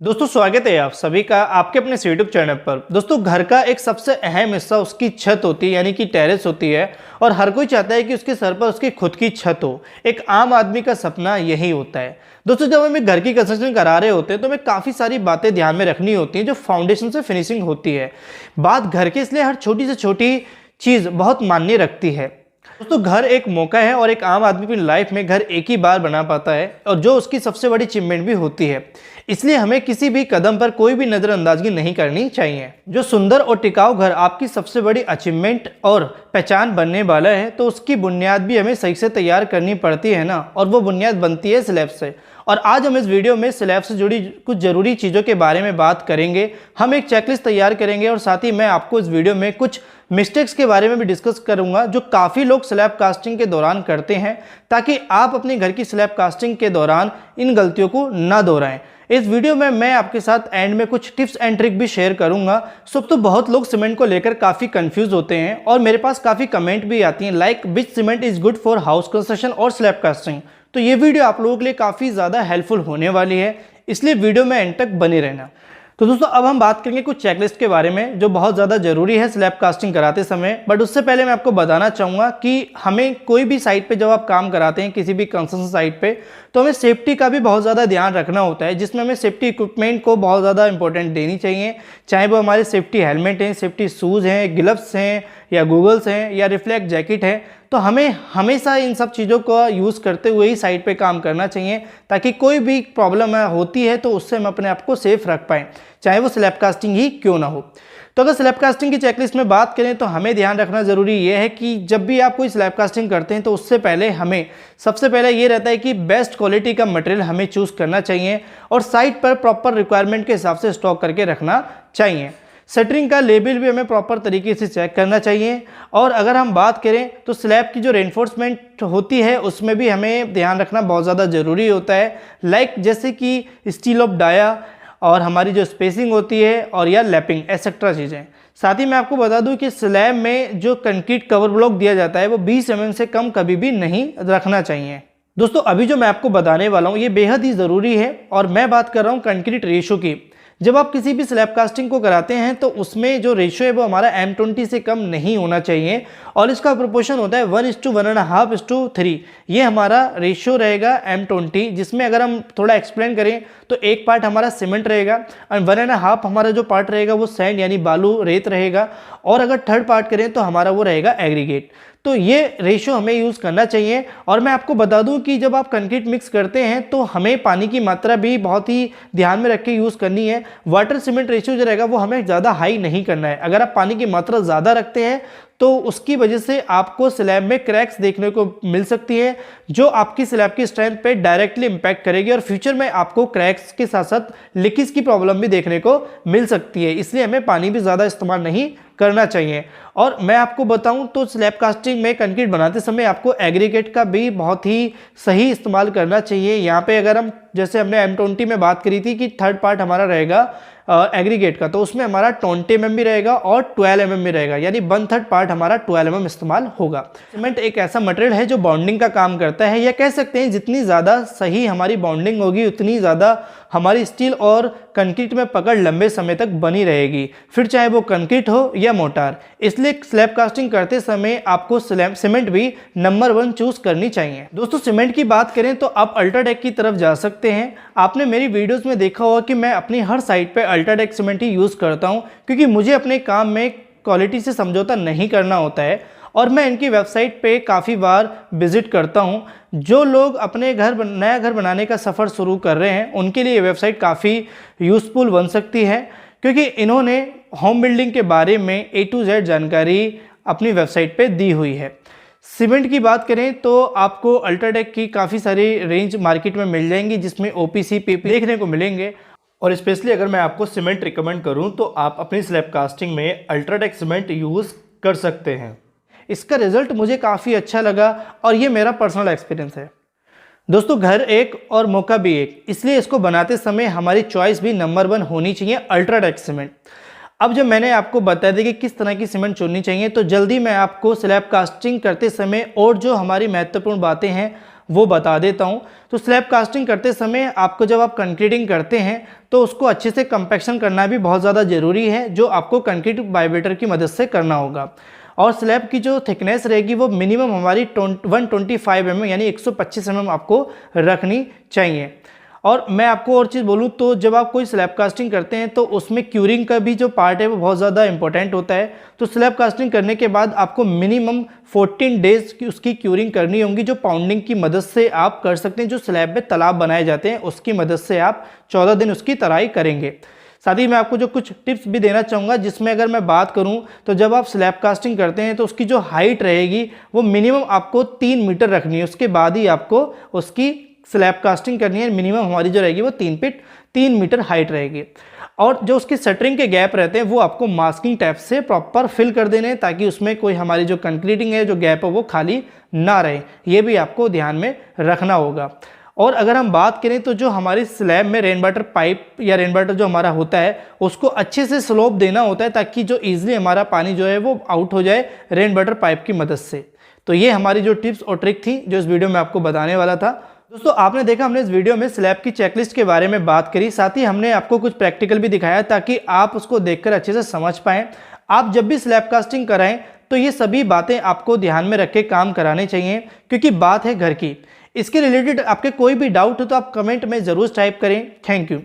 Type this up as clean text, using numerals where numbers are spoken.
दोस्तों स्वागत है आप सभी का आपके अपने यूट्यूब चैनल पर। दोस्तों घर का एक सबसे अहम हिस्सा उसकी छत होती है, यानी कि टेरेस होती है। और हर कोई चाहता है कि उसके सर पर उसकी खुद की छत हो। एक आम आदमी का सपना यही होता है। दोस्तों जब हमें घर की कंस्ट्रक्शन करा रहे होते हैं तो हमें काफ़ी सारी बातें ध्यान में रखनी होती हैं जो फाउंडेशन से फिनिशिंग होती है। बात घर के, इसलिए हर छोटी से छोटी चीज़ बहुत मायने रखती है। दोस्तों घर एक मौका है और एक आम आदमी की लाइफ में घर एक ही बार बना पाता है और जो उसकी सबसे बड़ी अचीवमेंट भी होती है। इसलिए हमें किसी भी कदम पर कोई भी नज़रअंदाजगी नहीं करनी चाहिए। जो सुंदर और टिकाऊ घर आपकी सबसे बड़ी अचीवमेंट और पहचान बनने वाला है तो उसकी बुनियाद भी हमें सही से तैयार करनी पड़ती है ना, और वो बुनियाद बनती है स्लैब से। और आज हम इस वीडियो में स्लैब से जुड़ी कुछ ज़रूरी चीज़ों के बारे में बात करेंगे। हम एक चेकलिस्ट तैयार करेंगे और साथ ही मैं आपको इस वीडियो में कुछ मिस्टेक्स के बारे में भी डिस्कस करूंगा जो काफ़ी लोग स्लैब कास्टिंग के दौरान करते हैं, ताकि आप अपने घर की स्लैब कास्टिंग के दौरान इन गलतियों को ना दोहराएं। इस वीडियो में मैं आपके साथ एंड में कुछ टिप्स एंड ट्रिक भी शेयर करूंगा। तो बहुत लोग सीमेंट को लेकर काफ़ी कंफ्यूज होते हैं और मेरे पास काफ़ी कमेंट भी आती हैं like which cement is good for house construction और स्लैब कास्टिंग। तो ये वीडियो आप लोगों के लिए काफ़ी ज़्यादा हेल्पफुल होने वाली है, इसलिए वीडियो में एंड तक बने रहना। तो दोस्तों अब हम बात करेंगे कुछ चेकलिस्ट के बारे में जो बहुत ज़्यादा ज़रूरी है स्लैब कास्टिंग कराते समय। बट उससे पहले मैं आपको बताना चाहूँगा कि हमें कोई भी साइट पे जब आप काम कराते हैं किसी भी कंस्ट्रक्शन साइट पे, तो हमें सेफ्टी का भी बहुत ज़्यादा ध्यान रखना होता है, जिसमें हमें सेफ्टी इक्विपमेंट को बहुत ज़्यादा इंपॉर्टेंट देनी चाहिए। चाहे वो हमारे सेफ्टी हेलमेट हैं, सेफ्टी शूज़ हैं, ग्लव्स हैं, या गूगल्स हैं, या रिफ्लेक्ट जैकेट है। तो हमें हमेशा इन सब चीज़ों का यूज़ करते हुए ही साइट पे काम करना चाहिए, ताकि कोई भी प्रॉब्लम होती है तो उससे हम अपने आप को सेफ रख पाएँ, चाहे वो स्लैब कास्टिंग ही क्यों ना हो। तो अगर स्लैब कास्टिंग की चेकलिस्ट में बात करें तो हमें ध्यान रखना ज़रूरी ये है कि जब भी आप कोई स्लैब कास्टिंग करते हैं तो उससे पहले हमें सबसे पहले ये रहता है कि बेस्ट क्वालिटी का मटेरियल हमें चूज़ करना चाहिए और साइट पर प्रॉपर रिक्वायरमेंट के हिसाब से स्टॉक करके रखना चाहिए। शटरिंग का लेबल भी हमें प्रॉपर तरीके से चेक करना चाहिए। और अगर हम बात करें तो स्लैब की जो रेनफोर्समेंट होती है उसमें भी हमें ध्यान रखना बहुत ज़्यादा ज़रूरी होता है, लाइक जैसे कि स्टील ऑफ डाया और हमारी जो स्पेसिंग होती है और या लैपिंग एक्सेट्रा चीज़ें। साथ ही मैं आपको बता दूं कि स्लैब में जो कंक्रीट कवर ब्लॉक दिया जाता है वो 20 mm से कम कभी भी नहीं रखना चाहिए। दोस्तों अभी जो मैं आपको बताने वाला हूँ ये बेहद ही ज़रूरी है और मैं बात कर रहा हूँ कंक्रीट रेशो की। जब आप किसी भी स्लैब कास्टिंग को कराते हैं तो उसमें जो रेशो है वो हमारा M20 से कम नहीं होना चाहिए और इसका प्रोपोर्शन होता है 1:1.5:3। ये हमारा रेशो रहेगा M20, जिसमें अगर हम थोड़ा एक्सप्लेन करें तो एक पार्ट हमारा सीमेंट रहेगा और 1.5 हमारा जो पार्ट रहेगा वो सैंड यानी बालू रेत रहेगा, और अगर थर्ड पार्ट करें तो हमारा वो रहेगा एग्रीगेट। तो ये रेशो हमें यूज़ करना चाहिए। और मैं आपको बता दूं कि जब आप कंक्रीट मिक्स करते हैं तो हमें पानी की मात्रा भी बहुत ही ध्यान में रख के यूज़ करनी है। वाटर सीमेंट रेशो जो रहेगा वो हमें ज़्यादा हाई नहीं करना है। अगर आप पानी की मात्रा ज़्यादा रखते हैं तो उसकी वजह से आपको स्लैब में क्रैक्स देखने को मिल सकती है, जो आपकी स्लैब की स्ट्रेंथ पे डायरेक्टली इंपैक्ट करेगी और फ्यूचर में आपको क्रैक्स के साथ साथ लीकेज की प्रॉब्लम भी देखने को मिल सकती है। इसलिए हमें पानी भी ज़्यादा इस्तेमाल नहीं करना चाहिए। और मैं आपको बताऊं तो स्लैब कास्टिंग में कंक्रीट बनाते समय आपको एग्रीगेट का भी बहुत ही सही इस्तेमाल करना चाहिए। यहाँ पे अगर हम जैसे हमने M20 में बात करी थी कि थर्ड पार्ट हमारा रहेगा एग्रीगेट का, तो उसमें हमारा 20 mm भी रहेगा और 12 mm भी रहेगा, यानी 1/3 पार्ट हमारा 12 mm इस्तेमाल होगा। सीमेंट एक ऐसा मटेरियल है जो बॉन्डिंग का काम करता है, या कह सकते हैं जितनी ज़्यादा सही हमारी बॉन्डिंग होगी उतनी ज़्यादा हमारी स्टील और कंक्रीट में पकड़ लंबे समय तक बनी रहेगी, फिर चाहे वो कंक्रीट हो या मोटार। इसलिए स्लैब कास्टिंग करते समय आपको सीमेंट भी नंबर 1 चूज करनी चाहिए। दोस्तों सीमेंट की बात करें तो आप अल्ट्राटेक की तरफ जा सकते हैं। आपने मेरी वीडियोस में देखा होगा कि मैं अपनी हर साइट पे अल्ट्राटेक सीमेंट ही यूज़ करता हूँ, क्योंकि मुझे अपने काम में क्वालिटी से समझौता नहीं करना होता है और मैं इनकी वेबसाइट पे काफ़ी बार विजिट करता हूँ। जो लोग अपने नया घर बनाने का सफ़र शुरू कर रहे हैं उनके लिए ये वेबसाइट काफ़ी यूज़फुल बन सकती है, क्योंकि इन्होंने होम बिल्डिंग के बारे में A to Z जानकारी अपनी वेबसाइट पे दी हुई है। सीमेंट की बात करें तो आपको अल्ट्राटेक की काफ़ी सारी रेंज मार्केट में मिल जाएंगी, जिसमें OPC PP देखने को मिलेंगे। और स्पेशली अगर मैं आपको सीमेंट रिकमेंड करूं तो आप अपनी स्लैब कास्टिंग में अल्ट्राटेक सीमेंट यूज़ कर सकते हैं। इसका रिजल्ट मुझे काफ़ी अच्छा लगा और ये मेरा पर्सनल एक्सपीरियंस है। दोस्तों घर एक और मौका भी एक, इसलिए इसको बनाते समय हमारी चॉइस भी नंबर 1 होनी चाहिए अल्ट्राटेक सीमेंट। अब जब मैंने आपको बता दिया कि किस तरह की सीमेंट चुननी चाहिए, तो जल्दी मैं आपको स्लैब कास्टिंग करते समय और जो हमारी महत्वपूर्ण बातें हैं वो बता देता हूँ। तो स्लैब कास्टिंग करते समय आपको जब आप कंक्रीटिंग करते हैं तो उसको अच्छे से कंपैक्शन करना भी बहुत ज़्यादा ज़रूरी है, जो आपको कंक्रीट वाइब्रेटर की मदद से करना होगा। और स्लैब की जो थिकनेस रहेगी वो मिनिमम हमारी 125 mm यानी 125 mm आपको रखनी चाहिए। और मैं आपको और चीज़ बोलूँ तो जब आप कोई स्लैब कास्टिंग करते हैं तो उसमें क्यूरिंग का भी जो पार्ट है वो बहुत ज़्यादा इंपॉर्टेंट होता है। तो स्लैब कास्टिंग करने के बाद आपको मिनिमम 14 डेज़ की उसकी क्यूरिंग करनी होगी, जो पाउंडिंग की मदद से आप कर सकते हैं। जो स्लैब में तालाब बनाए जाते हैं उसकी मदद से आप 14 दिन उसकी तराई करेंगे। साथ ही मैं आपको जो कुछ टिप्स भी देना चाहूँगा, जिसमें अगर मैं बात करूँ तो जब आप स्लैब कास्टिंग करते हैं तो उसकी जो हाइट रहेगी वो मिनिमम आपको 3 मीटर रखनी है। उसके बाद ही आपको उसकी स्लैब कास्टिंग करनी है। मिनिमम हमारी जो रहेगी वो 3 मीटर हाइट रहेगी। और जो उसकी शटरिंग के गैप रहते हैं वो आपको मास्किंग टैप से प्रॉपर फिल कर देने हैं, ताकि उसमें कोई हमारी जो कंक्रीटिंग है, जो गैप है, वो खाली ना रहे। ये भी आपको ध्यान में रखना होगा। और अगर हम बात करें तो जो हमारी स्लैब में रेन वाटर पाइप या रेन वाटर जो हमारा होता है उसको अच्छे से स्लोप देना होता है, ताकि जो ईजिली हमारा पानी जो है वो आउट हो जाए रेन वाटर पाइप की मदद से। तो ये हमारी जो टिप्स और ट्रिक थी जो इस वीडियो में आपको बताने वाला था। दोस्तों, आपने देखा हमने इस वीडियो में स्लैब की चेकलिस्ट के बारे में बात करी, साथ ही हमने आपको कुछ प्रैक्टिकल भी दिखाया ताकि आप उसको देखकर अच्छे से समझ पाएं। आप जब भी स्लैब कास्टिंग कराएं तो ये सभी बातें आपको ध्यान में रख के काम कराने चाहिए, क्योंकि बात है घर की। इसके रिलेटेड आपके कोई भी डाउट हो तो आप कमेंट में ज़रूर टाइप करें। Thank you.